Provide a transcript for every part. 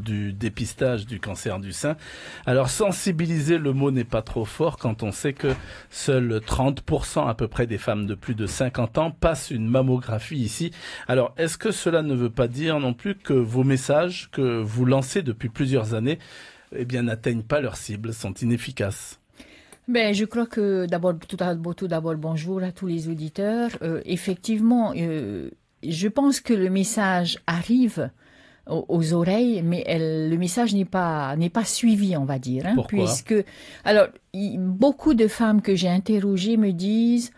Du dépistage du cancer du sein. Alors sensibiliser, le mot n'est pas trop fort quand on sait que seuls 30% à peu près des femmes de plus de 50 ans passent une mammographie ici. Alors est-ce que cela ne veut pas dire non plus que vos messages que vous lancez depuis plusieurs années n'atteignent pas leur cible, sont inefficaces? Je crois que tout d'abord bonjour à tous les auditeurs. Effectivement, je pense que le message arrive aux oreilles, mais le message n'est pas suivi, on va dire. Pourquoi? Beaucoup de femmes que j'ai interrogées me disent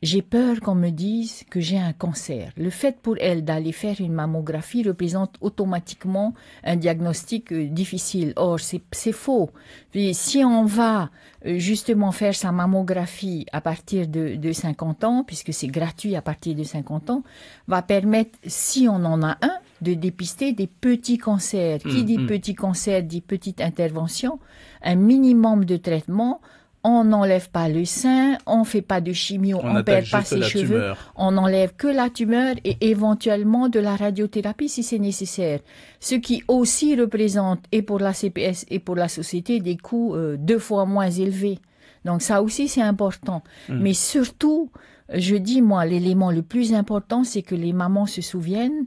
j'ai peur qu'on me dise que j'ai un cancer. Le fait pour elles d'aller faire une mammographie représente automatiquement un diagnostic difficile. Or, c'est faux. Et si on va justement faire sa mammographie à partir de 50 ans, puisque c'est gratuit à partir de 50 ans, va permettre, si on en a un, de dépister des petits cancers. Qui dit petit cancer dit petite intervention, un minimum de traitement. On n'enlève pas le sein, on fait pas de chimio, on perd pas ses cheveux, on n'enlève que la tumeur et éventuellement de la radiothérapie si c'est nécessaire. Ce qui aussi représente, et pour la CPS et pour la société, des coûts 2 fois moins élevés. Donc ça aussi c'est important. Mais surtout, je dis moi, l'élément le plus important, c'est que les mamans se souviennent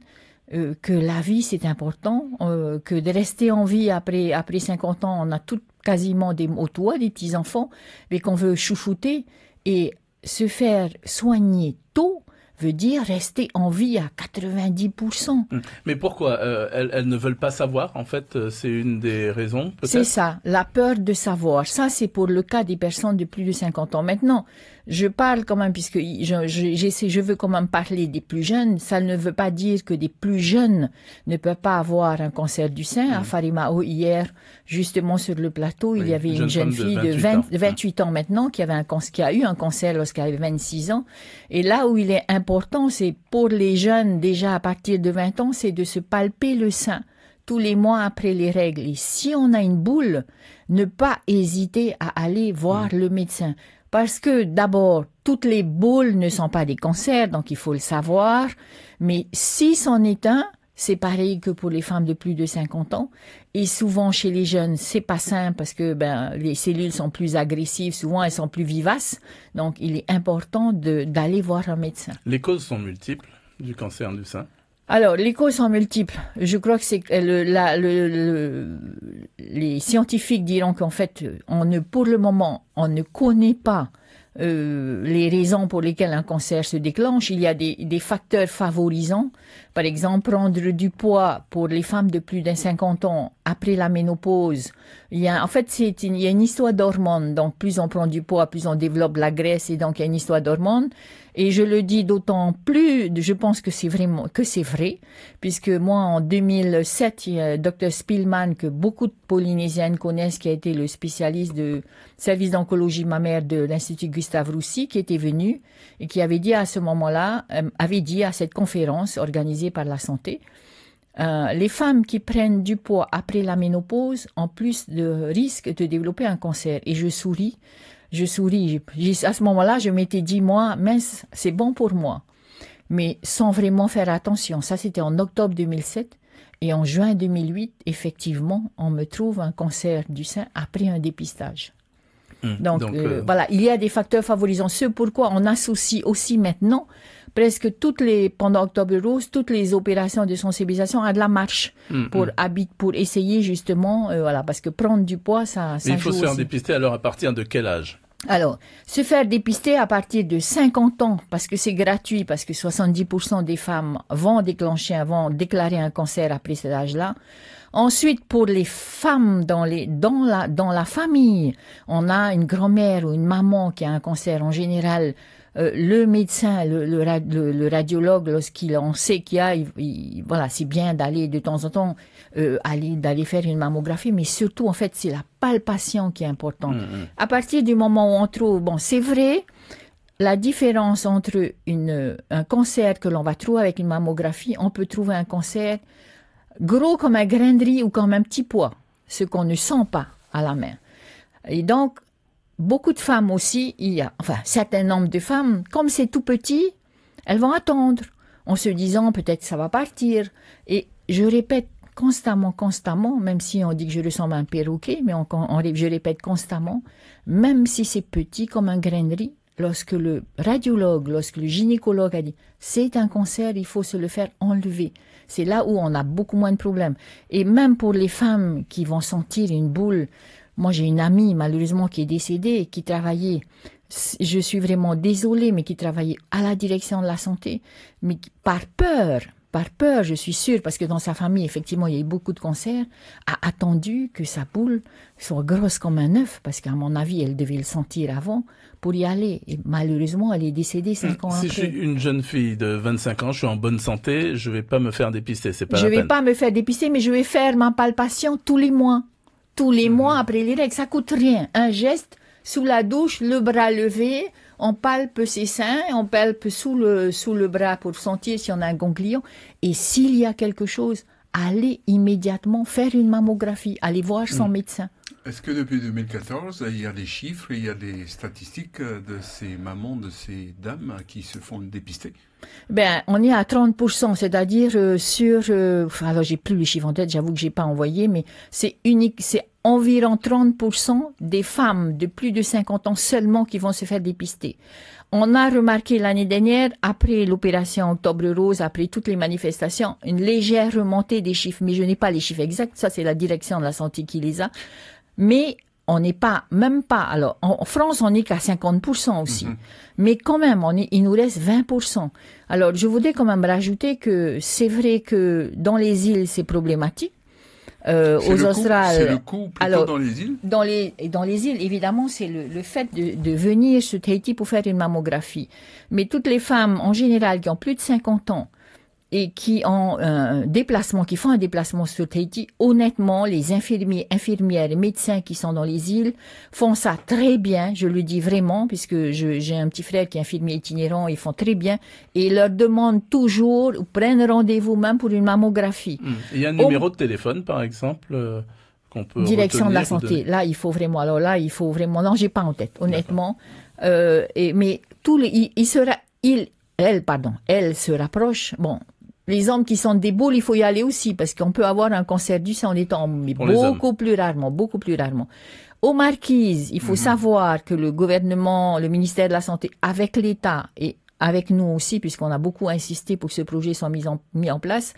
que la vie c'est important, que de rester en vie après 50 ans, on a quasiment des petits-enfants, mais qu'on veut chouchouter, et se faire soigner tôt veut dire rester en vie à 90%. Mais pourquoi elles ne veulent pas savoir? En fait, c'est une des raisons, peut-être? C'est ça, la peur de savoir. Ça, c'est pour le cas des personnes de plus de 50 ans. Maintenant, je parle quand même, puisque je veux quand même parler des plus jeunes. Ça ne veut pas dire que des plus jeunes ne peuvent pas avoir un cancer du sein. À Farimao, hier, justement sur le plateau, il y avait une jeune fille de 28 ans maintenant qui a eu un cancer lorsqu'elle avait 26 ans. Et là où il est important, c'est pour les jeunes, déjà à partir de 20 ans, c'est de se palper le sein tous les mois après les règles. Et si on a une boule, ne pas hésiter à aller voir le médecin. Parce que d'abord, toutes les boules ne sont pas des cancers, donc il faut le savoir. Mais si c'en est un, c'est pareil que pour les femmes de plus de 50 ans. Et souvent chez les jeunes, c'est pas simple parce que les cellules sont plus agressives, souvent elles sont plus vivaces. Donc il est important d'aller voir un médecin. Les causes sont multiples du cancer du sein? Alors, les causes sont multiples. Je crois que c'est les scientifiques diront qu'en fait, pour le moment, on ne connaît pas les raisons pour lesquelles un cancer se déclenche. Il y a des facteurs favorisants. Par exemple, prendre du poids pour les femmes de plus de 50 ans après la ménopause. Il y a une histoire d'hormones. Donc, plus on prend du poids, plus on développe la graisse, et donc il y a une histoire d'hormones. Et je le dis d'autant plus, je pense que c'est vrai, puisque moi, en 2007, il y a Dr Spillman, que beaucoup de Polynésiennes connaissent, qui a été le spécialiste de service d'oncologie mammaire de l'Institut Gustave Roussy, qui était venu et qui avait dit à ce moment-là, à cette conférence organisée par la santé, les femmes qui prennent du poids après la ménopause ont plus de risques de développer un cancer. Et je souris. À ce moment-là, je m'étais dit, moi, mince, c'est bon pour moi. Mais sans vraiment faire attention. Ça, c'était en octobre 2007. Et en juin 2008, effectivement, on me trouve un cancer du sein après un dépistage. Donc, voilà, il y a des facteurs favorisants. Ce pourquoi on associe aussi maintenant pendant Octobre Rose, toutes les opérations de sensibilisation à de la marche pour essayer justement, parce que prendre du poids, ça Mais il faut joue se faire aussi. dépister alors à partir de quel âge? Alors, se faire dépister à partir de 50 ans, parce que c'est gratuit, parce que 70% des femmes vont déclarer un cancer après cet âge-là. Ensuite, pour les femmes dans la famille, on a une grand-mère ou une maman qui a un cancer en général. Le médecin, le radiologue, lorsqu'il en sait qu'il y a, c'est bien d'aller de temps en temps d'aller faire une mammographie, mais surtout en fait c'est la palpation qui est importante. À partir du moment où on trouve, c'est vrai, la différence entre un cancer que l'on va trouver avec une mammographie, on peut trouver un cancer gros comme un grain de riz ou comme un petit pois, ce qu'on ne sent pas à la main. Et donc beaucoup de femmes aussi, un certain nombre de femmes, comme c'est tout petit, elles vont attendre, en se disant peut-être ça va partir. Et je répète, constamment, même si on dit que je ressemble à un perroquet, mais je répète constamment, même si c'est petit comme un grain de riz, lorsque le radiologue, lorsque le gynécologue a dit c'est un cancer, il faut se le faire enlever. C'est là où on a beaucoup moins de problèmes. Et même pour les femmes qui vont sentir une boule, moi j'ai une amie malheureusement qui est décédée, qui travaillait, je suis vraiment désolée, mais qui travaillait à la direction de la santé, mais par peur, je suis sûre, parce que dans sa famille, effectivement, il y a eu beaucoup de cancers, a attendu que sa boule soit grosse comme un œuf, parce qu'à mon avis, elle devait le sentir avant pour y aller. Et malheureusement, elle est décédée 5 ans après. Si je suis une jeune fille de 25 ans, je suis en bonne santé, je vais pas me faire dépister, c'est pas la peine. Je vais pas me faire dépister, mais je vais faire ma palpation tous les mois. Tous les mois après les règles, ça coûte rien. Un geste, sous la douche, le bras levé, on palpe ses seins, on palpe sous le bras pour sentir si on a un ganglion. Et s'il y a quelque chose, allez immédiatement faire une mammographie, allez voir son médecin. Est-ce que depuis 2014, il y a des chiffres, il y a des statistiques de ces mamans, de ces dames qui se font dépister? Ben, on est à 30%, c'est-à-dire alors j'ai plus les chiffres en tête, j'avoue que j'ai pas envoyé, mais c'est environ 30% des femmes de plus de 50 ans seulement qui vont se faire dépister. On a remarqué l'année dernière, après l'opération Octobre Rose, après toutes les manifestations, une légère remontée des chiffres, mais je n'ai pas les chiffres exacts, ça c'est la direction de la santé qui les a. Mais on n'est pas, même pas, alors en France on n'est qu'à 50% aussi, mais quand même il nous reste 20%. Alors je voudrais quand même rajouter que c'est vrai que dans les îles c'est problématique. Aux Australes. C'est le coût plutôt dans les îles? Dans les îles, évidemment, c'est le fait de venir sur Tahiti pour faire une mammographie. Mais toutes les femmes, en général, qui ont plus de 50 ans, et qui ont qui font un déplacement sur Tahiti, honnêtement, les infirmiers, infirmières et médecins qui sont dans les îles font ça très bien, je le dis vraiment, puisque j'ai un petit frère qui est infirmier itinérant, ils font très bien, et ils leur demandent toujours, ou prennent rendez-vous même pour une mammographie. Il y a un numéro de téléphone, par exemple, qu'on peut Direction de la retenir, santé. Là, il faut vraiment, non, j'ai pas en tête, honnêtement. Mais elle se rapproche, bon, les hommes qui sont des boules, il faut y aller aussi, parce qu'on peut avoir un cancer du sein en étant, mais beaucoup plus rarement. Aux Marquises, il faut savoir que le gouvernement, le ministère de la Santé, avec l'État et avec nous aussi, puisqu'on a beaucoup insisté pour que ce projet soit mis en place,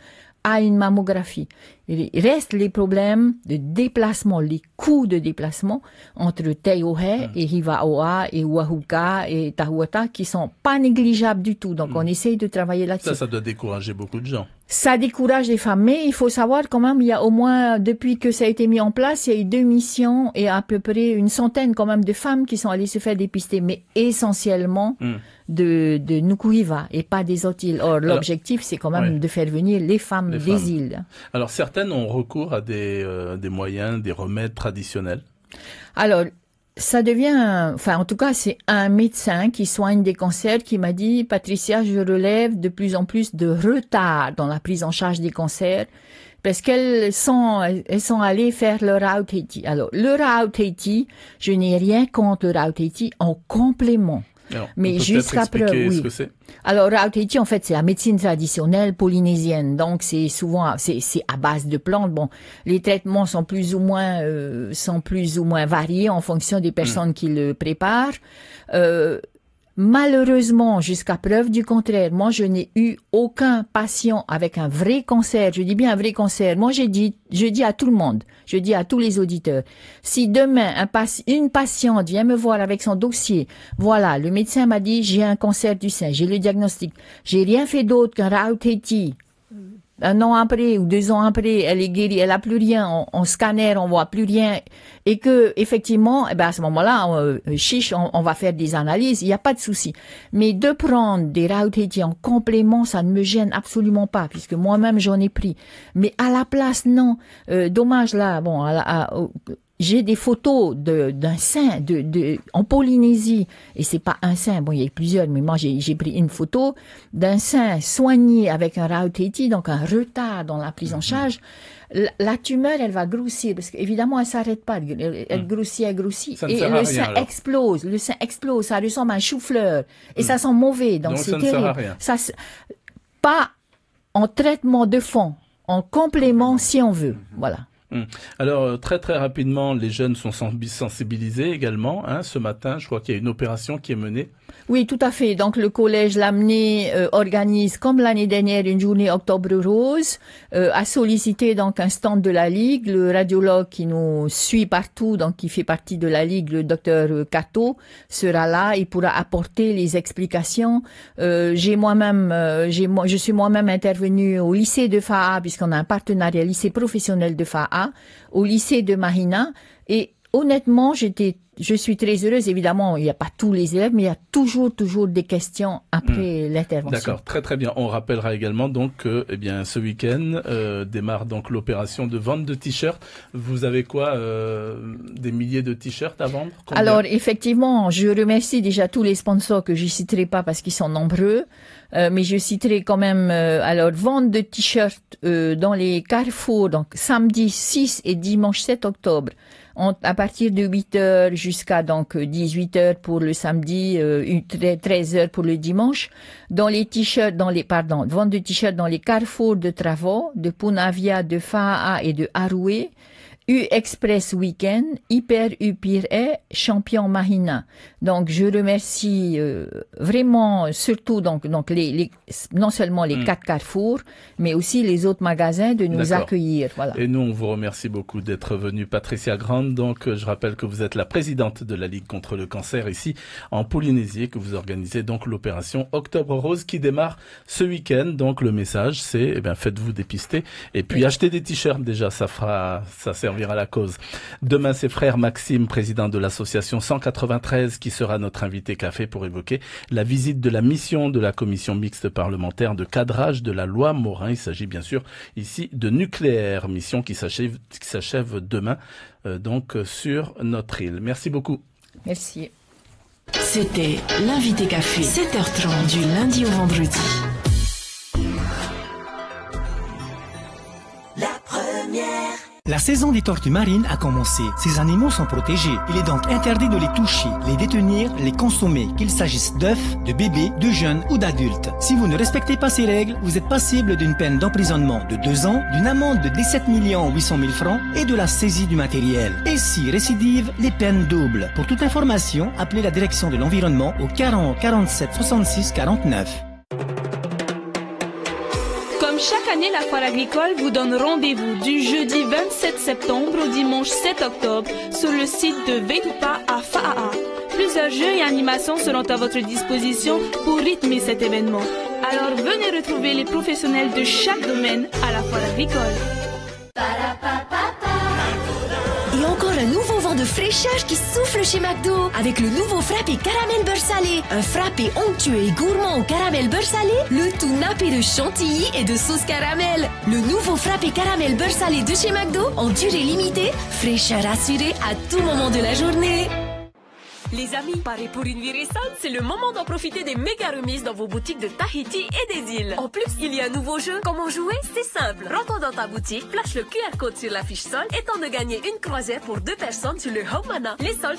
a une mammographie. Il reste les problèmes de déplacement, les coûts de déplacement entre Taiohae et Hivaoa et Oahuka et Tahuata qui sont pas négligeables du tout. Donc on essaye de travailler là-dessus. Ça doit décourager beaucoup de gens. Ça décourage les femmes, mais il faut savoir quand même, il y a au moins, depuis que ça a été mis en place, il y a eu 2 missions et à peu près une centaine quand même de femmes qui sont allées se faire dépister, mais essentiellement de Nukuhiva et pas des autres îles. Or, l'objectif, c'est quand même de faire venir les femmes des îles. Alors, certaines ont recours à des moyens, des remèdes traditionnels. Alors, ça devient, en tout cas, c'est un médecin qui soigne des cancers qui m'a dit, Patricia, je relève de plus en plus de retard dans la prise en charge des cancers parce qu'elles sont allées faire le Rao Tahiti. Alors, le Rao Tahiti, je n'ai rien contre le Rao Tahiti en complément. Alors, mais jusqu'à preuve, ce que c'est. Alors, Rao Tahiti, en fait, c'est la médecine traditionnelle polynésienne. Donc, c'est souvent, c'est à base de plantes. Bon, les traitements sont plus ou moins variés en fonction des personnes qui le préparent. Malheureusement, jusqu'à preuve du contraire, moi, je n'ai eu aucun patient avec un vrai cancer. Je dis bien un vrai cancer. Moi, je dis à tout le monde, je dis à tous les auditeurs, si demain, une patiente vient me voir avec son dossier, voilà, le médecin m'a dit, j'ai un cancer du sein, j'ai le diagnostic, j'ai rien fait d'autre qu'un Rao Tahiti. 1 an après ou 2 ans après, elle est guérie, elle a plus rien, on scanner, on voit plus rien, et que effectivement, à ce moment-là, on va faire des analyses, il n'y a pas de souci. Mais de prendre des Rao Tahiti en complément, ça ne me gêne absolument pas, puisque moi-même j'en ai pris. Mais à la place, non. Dommage là, bon, j'ai des photos d'un sein en Polynésie, et c'est pas un sein, bon, il y a plusieurs, mais moi j'ai pris une photo d'un sein soigné avec un Rao Tahiti, donc un retard dans la prise en charge. La tumeur, elle va grossir, parce qu'évidemment, elle s'arrête pas, elle grossit, et le sein explose, ça ressemble à un chou-fleur, et ça sent mauvais, donc c'est terrible. Ça ne sert à rien. Pas en traitement de fond. en complément si on veut. Voilà. Alors, très très rapidement, les jeunes sont sensibilisés également. Ce matin, je crois qu'il y a une opération qui est menée. Oui, tout à fait. Donc, le collège Lamennais organise, comme l'année dernière, une journée Octobre Rose, a sollicité donc un stand de la Ligue. Le radiologue qui nous suit partout, donc qui fait partie de la Ligue, le docteur Cato, sera là. Il pourra apporter les explications. Je suis moi-même intervenue au lycée de Fa'a, puisqu'on a un partenariat lycée professionnel de Fa'a, au lycée de Mahina, et honnêtement, je suis très heureuse. Évidemment, il n'y a pas tous les élèves, mais il y a toujours des questions après l'intervention. D'accord, très très bien. On rappellera également donc que, ce week-end démarre donc l'opération de vente de t-shirts. Vous avez quoi, des milliers de t-shirts à vendre? Combien? Alors effectivement, je remercie déjà tous les sponsors que je citerai pas parce qu'ils sont nombreux, mais je citerai quand même. Alors vente de t-shirts dans les carrefours, donc samedi 6 et dimanche 7 octobre. À partir de 8h jusqu'à donc 18h pour le samedi, 13h pour le dimanche. Vente de t-shirts dans les carrefours de Travaux, de Punavia, de Fa'a et de Aroué. U-Express Weekend, Hyper U-Pire, Champion Mahina. Donc, je remercie vraiment, surtout donc non seulement les 4 carrefours, mais aussi les autres magasins de nous accueillir. Voilà. Et nous, on vous remercie beaucoup d'être venue, Patricia Grande. Donc, je rappelle que vous êtes la présidente de la Ligue contre le cancer ici en Polynésie et que vous organisez donc l'opération Octobre Rose qui démarre ce week-end. Donc, le message, c'est, faites-vous dépister et puis achetez des t-shirts déjà, ça servira à la cause. Demain, c'est frère Maxime, président de l'association 193, qui sera notre invité café pour évoquer la visite de la mission de la commission mixte parlementaire de cadrage de la loi Morin. Il s'agit bien sûr ici de nucléaire, mission qui s'achève demain donc sur notre île. Merci beaucoup. Merci. C'était l'invité café, 7h30 du lundi au vendredi. La première. La saison des tortues marines a commencé. Ces animaux sont protégés. Il est donc interdit de les toucher, les détenir, les consommer, qu'il s'agisse d'œufs, de bébés, de jeunes ou d'adultes. Si vous ne respectez pas ces règles, vous êtes passible d'une peine d'emprisonnement de 2 ans, d'une amende de 17 800 000 francs et de la saisie du matériel. Et si récidive, les peines doubles. Pour toute information, appelez la direction de l'environnement au 40 47 66 49. Comme chaque année, la Foire agricole vous donne rendez-vous du jeudi 27 septembre au dimanche 7 octobre sur le site de Veitupa à Fa'a. Plusieurs jeux et animations seront à votre disposition pour rythmer cet événement. Alors venez retrouver les professionnels de chaque domaine à la Foire agricole. Et encore un nouveau vent de fraîcheur qui souffle chez McDo avec le nouveau frappé caramel beurre salé. Un frappé onctueux et gourmand au caramel beurre salé, le tout nappé de chantilly et de sauce caramel. Le nouveau frappé caramel beurre salé de chez McDo en durée limitée, fraîcheur assurée à tout moment de la journée. Les amis, parez pour une vie récente, c'est le moment d'en profiter des méga remises dans vos boutiques de Tahiti et des îles. En plus, il y a un nouveau jeu. Comment jouer? C'est simple. Rentre dans ta boutique, flash le QR code sur la fiche solde et tente de gagner une croisière pour 2 personnes sur le Homana. Les soldes,